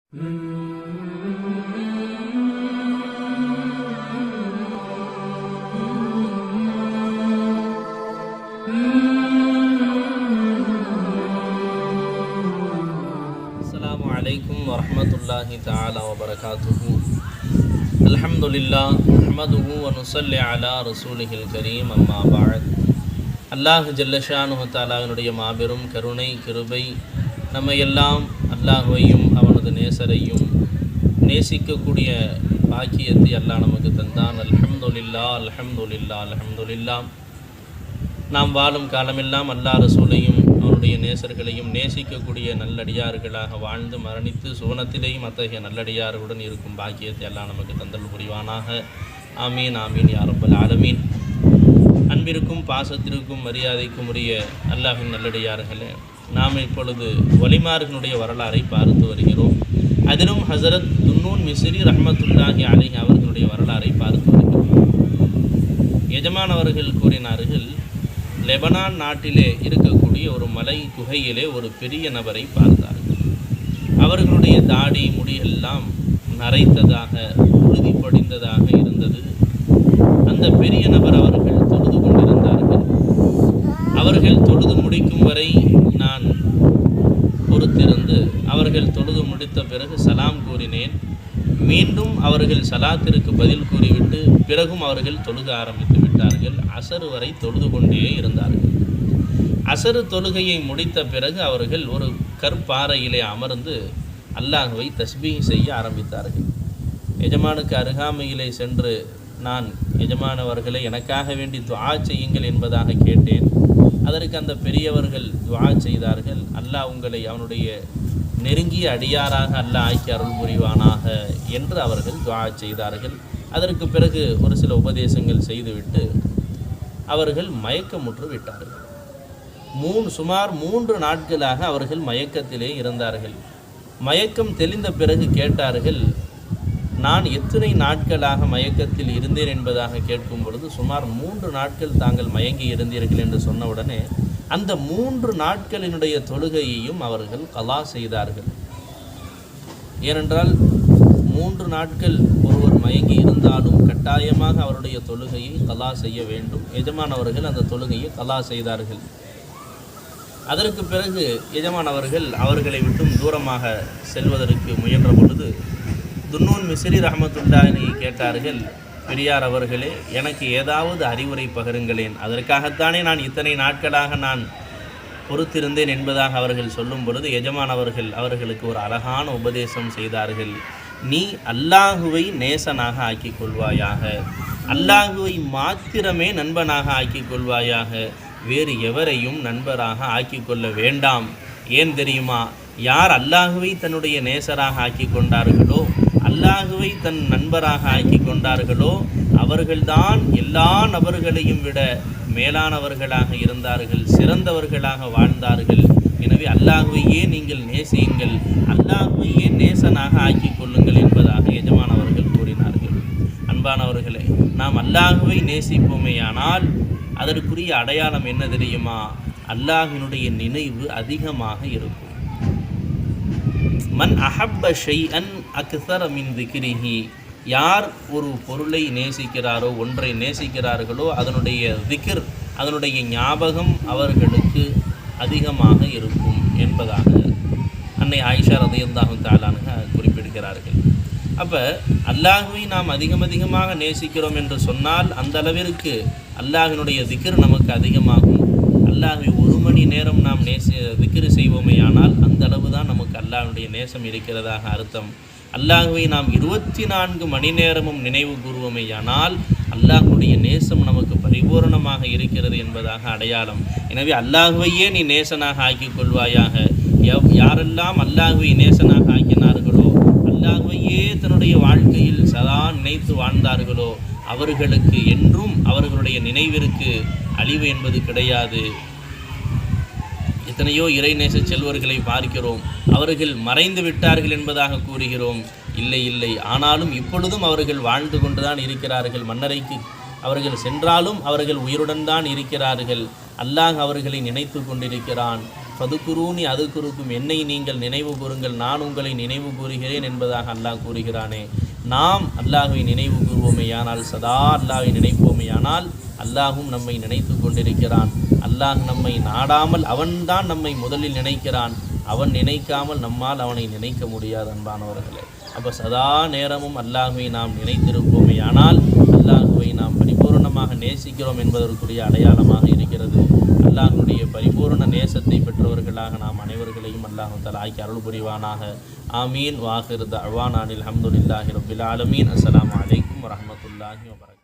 السلام عليكم ورحمة الله تعالى وبركاته. الحمد لله نحمده ونصلي على رسوله الكريم أما بعد. அல்லாஹ் ஜல்லஷானுஹு தஆலாவினுடைய மாபெரும் கருணை கிருபை நம்மையெல்லாம் அல்லாஹ்வையும் அவனது நேசரையும் நேசிக்கக்கூடிய பாக்கியத்தை அல்லாஹ் நமக்கு தந்தான். அல்ஹம்துலில்லாஹ் அல்ஹம்துலில்லாஹ் அல்ஹம்துலில்லாஹ். நாம் வாழும் காலமெல்லாம் அல்லாஹ் ரசூலையும் அவனுடைய நேசர்களையும் நேசிக்கக்கூடிய நல்லடியார்களாக வாழ்ந்து மரணித்து சுவனத்திலேயும் அத்தகைய நல்லடியார்களுடன் இருக்கும் பாக்கியத்தை அல்லாஹ் நமக்கு தந்தல் புரிவானாக. ஆமீன் ஆமீன் யா ரப்பல் ஆலமீன். அன்பிற்கும் பாசத்திற்கும் மரியாதைக்கும் உரிய அல்லாஹின் நல்லடியார்களே, நாம் இப்பொழுது வலிமார்களுடைய வரலாறை பார்த்து வருகிறோம். அதிலும் ஹஸரத் துன்னூன் மிஸ்ரி ரஹ்மத்துல்லாஹி அலைஹி அவர்களுடைய வரலாறை பார்த்து வருகிறோம். எஜமான் அவர்கள் கூறினார்கள், லெபனான் நாட்டிலே இருக்கக்கூடிய ஒரு மலை குகையிலே ஒரு பெரிய நபரை பார்த்தார்கள். அவர்களுடைய தாடி முடியெல்லாம் நரைத்ததாக உறுதி படிந்ததாக இருந்தது. அந்த பெரிய நபர் அவர்கள் தொழுது கொண்டிருந்தார்கள். அவர்கள் தொழுது முடிக்கும் வரை நான் பொறுத்திருந்து அவர்கள் தொழுது முடித்த பிறகு சலாம் கூறினேன். மீண்டும் அவர்கள் சலாத்திற்கு பதில் கூறிவிட்டு பிறகும் அவர்கள் தொழுக ஆரம்பித்து விட்டார்கள். அசர் வரை தொழுது கொண்டே இருந்தார்கள். அசரு தொழுகையை முடித்த பிறகு அவர்கள் ஒரு கற்பாறையிலே அமர்ந்து அல்லாஹ்வை தஸ்பீஹ் செய்ய ஆரம்பித்தார்கள். எஜமானுக்கு அருகாமையிலே சென்று, நான் எஜமானவர்களை எனக்காக வேண்டி துஆ செய்யுங்கள் என்பதாக கேட்டேன். அதற்கு அந்த பெரியவர்கள் துஆ செய்தார்கள். அல்லாஹ் உங்களை அவனுடைய நெருங்கிய அடியாராக அல்லாஹ் ஆக்கி அருள் புரிவானாக என்று அவர்கள் துஆ செய்தார்கள். அதற்கு பிறகு ஒரு சில உபதேசங்கள் செய்துவிட்டு அவர்கள் மயக்கமுற்று விட்டார்கள். சுமார் 3 நாட்களாக அவர்கள் மயக்கத்திலே இருந்தார்கள். மயக்கம் தெளிந்த பிறகு கேட்டார்கள், நான் எத்தனை நாட்களாக மயக்கத்தில் இருந்தேன் என்பதாக கேட்கும் பொழுது, சுமார் 3 நாட்கள் தாங்கள் மயங்கி இருந்தீர்கள் என்று சொன்னவுடனே அந்த 3 நாட்களினுடைய தொழுகையையும் அவர்கள் கலா செய்தார்கள். ஏனென்றால் 3 நாட்கள் ஒருவர் மயங்கி இருந்தாலும் கட்டாயமாக அவருடைய தொழுகையை கலா செய்ய வேண்டும். எஜமானவர்கள் அந்த தொழுகையை கலா செய்தார்கள். அதற்கு பிறகு எஜமானவர்கள் அவர்களை விட்டும் தூரமாக செல்வதற்கு முயன்ற பொழுது துன்னூன் மிஸ்ரி ரஹ்மத்துல்லாஹி கேட்டார்கள், பெரியார் அவர்களே, எனக்கு ஏதாவது அறிவுரை பகருங்களேன். அதற்காகத்தானே நான் இத்தனை நாட்களாக நான் பொறுத்திருந்தேன் என்பதாக அவர்கள் சொல்லும் பொழுது எஜமான் அவர்களுக்கு ஒரு அழகான உபதேசம் செய்தார்கள். நீ அல்லாஹுவை நேசனாக ஆக்கிக் கொள்வாயாக, அல்லாஹுவை மாத்திரமே நண்பனாக ஆக்கிக் கொள்வாயாக, வேறு எவரையும் நண்பராக ஆக்கிக் கொள்ள வேண்டாம். ஏன் தெரியுமா? யார் அல்லாஹுவை தன்னுடைய நேசராக ஆக்கி கொண்டார்களோ, அல்லாஹுவை தன் நண்பராக ஆக்கி கொண்டார்களோ, அவர்கள்தான் எல்லா நபர்களையும் விட மேலானவர்களாக இருந்தார்கள், சிறந்தவர்களாக வாழ்ந்தார்கள். எனவே அல்லாஹுவையே நீங்கள் நேசியுங்கள், அல்லாஹுவையே நேசனாக ஆக்கி கொள்ளுங்கள் என்பதாக எஜமானவர்கள் கூறினார்கள். அன்பானவர்களே, நாம் அல்லாஹுவை நேசிப்போமேயானால் அதற்குரிய அடையாளம் என்ன தெரியுமா? அல்லாஹ்வினுடைய நினைவு அதிகமாக இருக்கும். மன் அஹப்ப ஷைஅன் அக்ஸர மின் திக்ரிஹி, யார் ஒரு பொருளை நேசிக்கிறாரோ, ஒன்றை நேசிக்கிறார்களோ, அதனுடைய திக்ர், அதனுடைய ஞாபகம் அவர்களுக்கு அதிகமாக இருக்கும் என்பதாக அன்னை ஆயிஷா ரலியல்லாஹு தஆலா குறிப்பிடுகிறார்கள். அப்போ அல்லாஹ்வை நாம் அதிகமாக நேசிக்கிறோம் என்று சொன்னால் அந்த அளவிற்கு அல்லாஹ்வினுடைய திக்ர் நமக்கு அதிகமாகும். அல்லாஹ்வை 1 மணி நேரம் நாம் திக்ர் செய்வோமே ஆனால் அந்த அளவு தான் நமக்கு அல்லாஹ்வுடைய நேசம் இருக்கிறதாக அர்த்தம். அல்லாஹ்வை நாம் 24 மணி நேரமும் நினைவு கூறுவோமேயானால் அல்லாஹ்வுடைய நேசம் நமக்கு பரிபூரணமாக இருக்கிறது என்பதாக அடையாளம். எனவே அல்லாஹ்வையே நீ நேசனாக ஆக்கிக் கொள்வாயாக. யாரெல்லாம் அல்லாஹ்வை நேசனாக ஆக்கினார்களோ, அல்லாஹ்வையே தன்னுடைய வாழ்க்கையில் சதா நினைத்து வாழ்ந்தார்களோ, அவர்களுக்கு என்றும் அவர்களுடைய நினைவிற்கு அழிவு என்பது கிடையாது. எத்தனையோ இறைநேச செல்வர்களை பார்க்கிறோம், அவர்கள் மறைந்து விட்டார்கள் என்பதாக கூறுகிறோம். இல்லை, ஆனாலும் இப்பொழுதும் அவர்கள் வாழ்ந்து கொண்டுதான் இருக்கிறார்கள். மன்னரைக்கு அவர்கள் சென்றாலும் அவர்கள் உயிருடன் தான் இருக்கிறார்கள். அல்லாஹ் அவர்களை நினைத்து கொண்டிருக்கிறான். ஃபதுகுரூனி அதுகுருக்கும், என்னை நீங்கள் நினைவு கூறுங்கள், நான் உங்களை நினைவு கூறுகிறேன் என்பதாக அல்லாஹ் கூறுகிறானே. நாம் அல்லாஹ்வை நினைவு கூறுவோமேயானால், சதா அல்லாஹ்வை நினைப்போமேயானால், அல்லாஹும் நம்மை நினைத்து கொண்டிருக்கிறான். அல்லாஹ் நம்மை நாடாமல் அவன்தான் நம்மை முதலில் நினைக்கிறான். அவன் நினைக்காமல் நம்மால் அவனை நினைக்க முடியாது அன்பானவர்களே. அப்போ சதா நேரமும் அல்லாஹ்வை நாம் நினைத்திருப்போமேயானால் அல்லாஹ்வை நாம் பரிபூர்ணமாக நேசிக்கிறோம் என்பதற்குரிய அடையாளமாக இருக்கிறது. அல்லாஹ்வுடைய பரிபூர்ண நேசத்தை பெற்றவர்களாக நாம் அனைவர்களையும் அல்லாஹ் தஆலா ஆக்கி அருள் புரிவானாக. ஆமீன். வாஹிர் தஅவானா அல்ஹம்துலில்லாஹி ரப்பில் ஆலமீன். அஸ்ஸலாமு அலைக்கும் வரஹ்மத்துல்லாஹி வபரகாத்துஹு.